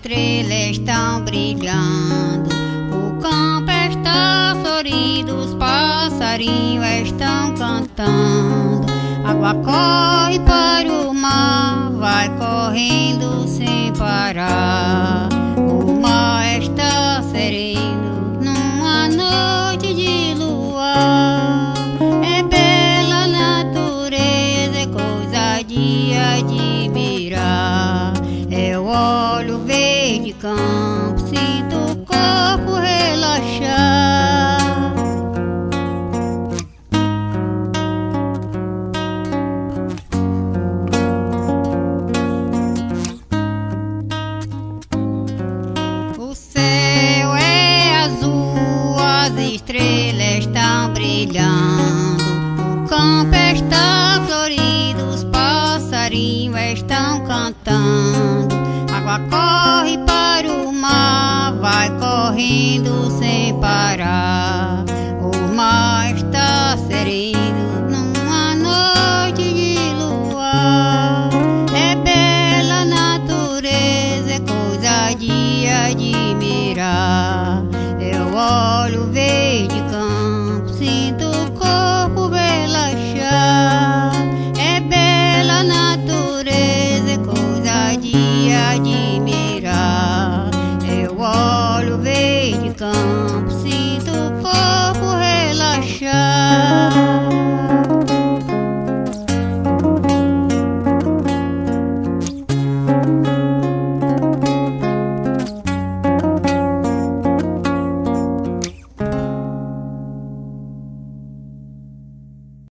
estrelas estão brilhando, o campo está florido, os passarinhos estão cantando. Água corre para o mar, vai correndo sem parar. O mar está sereno numa noite de luar. É bela natureza, é coisa de admirar. Eu olho o verde campo, sinto o corpo relaxar. O céu é azul, as estrelas estão brilhando, o campo está florido, os passarinhos estão cantando. Água corre para o mar, vai correndo sem parar.